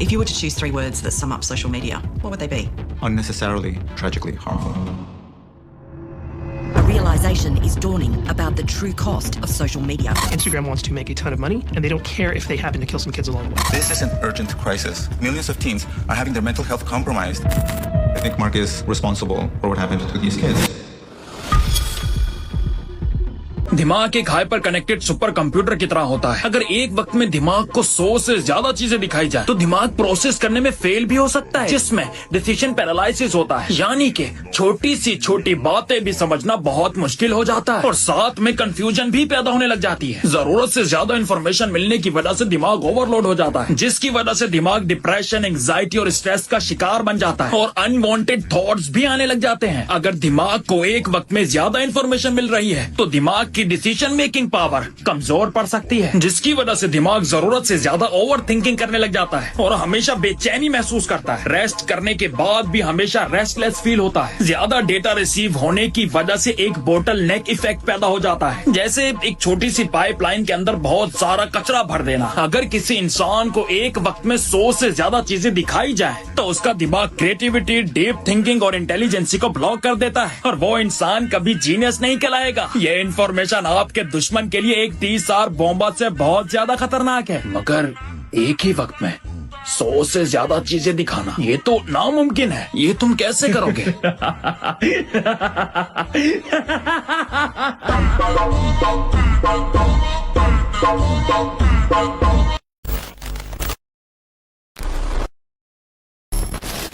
If you were to choose 3 words that sum up social media, what would they be? Unnecessarily, tragically harmful. A realization is dawning about the true cost of social media. Instagram wants to make a ton of money, and they don't care if they happen to kill some kids along the way. This is an urgent crisis. Millions of teens are having their mental health compromised. I think Mark is responsible for what happened to these kids. दिमाग एक hyper connected super computer की तरह होता है। अगर एक वक्त में दिमाग को 100 से ज्यादा चीजें दिखाई जाए तो दिमाग प्रोसेस करने में फेल भी हो सकता है, जिसमें डिसीजन पैरालिसिस होता है, यानी कि छोटी सी छोटी बातें भी समझना बहुत मुश्किल हो जाता है और साथ में कंफ्यूजन भी पैदा होने लग जाती है। जरूरत से ज्यादा इन्फॉर्मेशन मिलने की वजह से दिमाग ओवरलोड हो जाता है, जिसकी वजह से दिमाग डिप्रेशन, एंग्जाइटी और स्ट्रेस का शिकार बन जाता है और अनवांटेड थॉट्स भी आने लग जाते हैं। अगर दिमाग को एक वक्त में ज्यादा इन्फॉर्मेशन मिल रही है तो दिमाग की डिसीजन मेकिंग पावर कमजोर पड़ सकती है, जिसकी वजह से दिमाग जरूरत से ज्यादा ओवर थिंकिंग करने लग जाता है और हमेशा बेचैनी महसूस करता है। रेस्ट करने के बाद भी हमेशा रेस्टलेस फील होता है। ज्यादा डेटा रिसीव होने की वजह से एक बोटल नेक इफेक्ट पैदा हो जाता है, जैसे एक छोटी सी पाइपलाइन के अंदर बहुत सारा कचरा भर देना। अगर किसी इंसान को एक वक्त में 100 से ज्यादा चीजें दिखाई जाए तो उसका दिमाग क्रिएटिविटी, डीप थिंकिंग और इंटेलिजेंसी को ब्लॉक कर देता है और वो इंसान कभी जीनियस नहीं कहलाएगा। ये इन्फॉर्मेशन आपके दुश्मन के लिए एक 30R बॉम्बा से बहुत ज्यादा खतरनाक है, मगर एक ही वक्त में 100 से ज्यादा चीजें दिखाना ये तो नामुमकिन है। ये तुम कैसे करोगे?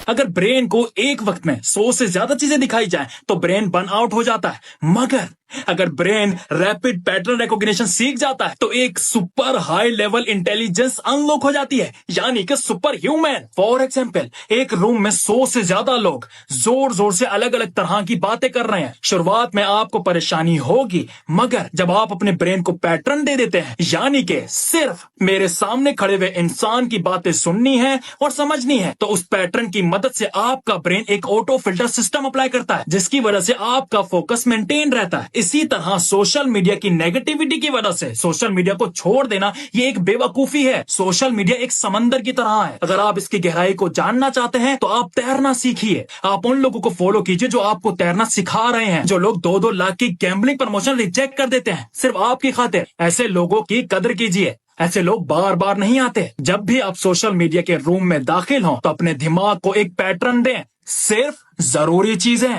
अगर ब्रेन को एक वक्त में 100 से ज्यादा चीजें दिखाई जाए तो ब्रेन बर्न आउट हो जाता है, मगर अगर ब्रेन रैपिड पैटर्न रिकॉग्निशन सीख जाता है तो एक super high level intelligence unlock हो जाती है, यानी कि सुपर ह्यूमन। फॉर एग्जाम्पल, एक रूम में 100 से ज्यादा लोग जोर जोर से अलग अलग तरह की बातें कर रहे हैं। शुरुआत में आपको परेशानी होगी, मगर जब आप अपने ब्रेन को पैटर्न दे देते हैं, यानी कि सिर्फ मेरे सामने खड़े हुए इंसान की बातें सुननी है और समझनी है, तो उस पैटर्न की मदद से आपका ब्रेन एक ऑटो फिल्टर सिस्टम अप्लाई करता है, जिसकी वजह से आपका फोकस मेंटेन रहता है। इसी तरह सोशल मीडिया की नेगेटिविटी की वजह से सोशल मीडिया को छोड़ देना ये एक बेवकूफी है। सोशल मीडिया एक समंदर की तरह है। अगर आप इसकी गहराई को जानना चाहते हैं तो आप तैरना सीखिए। आप उन लोगों को फॉलो कीजिए जो आपको तैरना सिखा रहे हैं। जो लोग 2-2 लाख की गैम्बलिंग प्रमोशन रिजेक्ट कर देते हैं सिर्फ आपकी खातिर, ऐसे लोगों की कदर कीजिए। ऐसे लोग बार बार नहीं आते। जब भी आप सोशल मीडिया के रूम में दाखिल हों तो अपने दिमाग को एक पैटर्न दें, सिर्फ जरूरी चीजें।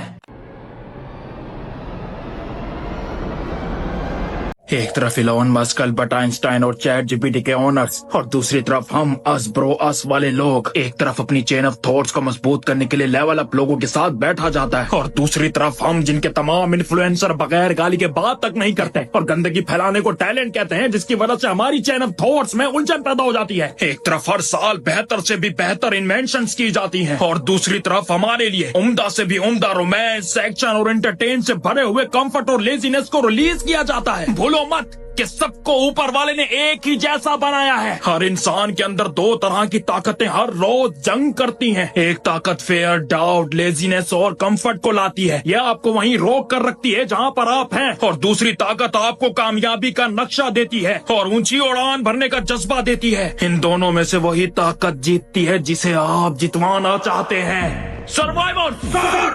एक तरफ इलॉन मस्क, अल्बर्ट आइंस्टाइन और चैट जीपीटी के ओनर्स और दूसरी तरफ हम अस ब्रो अस वाले लोग। एक तरफ अपनी चेन ऑफ थॉट्स को मजबूत करने के लिए लेवल अप लोगों के साथ बैठा जाता है और दूसरी तरफ हम जिनके तमाम इन्फ्लुएंसर बगैर गाली के बात तक नहीं करते और गंदगी फैलाने को टैलेंट कहते हैं, जिसकी वजह से हमारी चेन ऑफ थॉट्स में उलझन पैदा हो जाती है। एक तरफ हर साल बेहतर से भी बेहतर इन्वेंशंस की जाती हैं और दूसरी तरफ हमारे लिए उम्दा से भी उम्दा रोमांस, एक्शन और एंटरटेन से भरे हुए कंफर्ट और लेजीनेस को रिलीज किया जाता है। भूलो मत कि सबको ऊपर वाले ने एक ही जैसा बनाया है। हर इंसान के अंदर 2 तरह की ताकतें हर रोज जंग करती हैं। एक ताकत फेयर, डाउट, लेजीनेस और कंफर्ट को लाती है, यह आपको वहीं रोक कर रखती है जहां पर आप हैं, और दूसरी ताकत आपको कामयाबी का नक्शा देती है और ऊंची उड़ान भरने का जज्बा देती है। इन दोनों में से वही ताकत जीतती है जिसे आप जितवाना चाहते हैं। सर्वाइवल सर,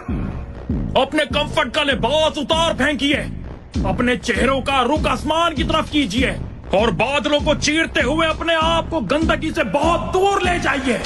अपने कंफर्ट का लिबास उतार फेंकिए, अपने चेहरों का रुख आसमान की तरफ कीजिए और बादलों को चीरते हुए अपने आप को गंदगी से बहुत दूर ले जाइए।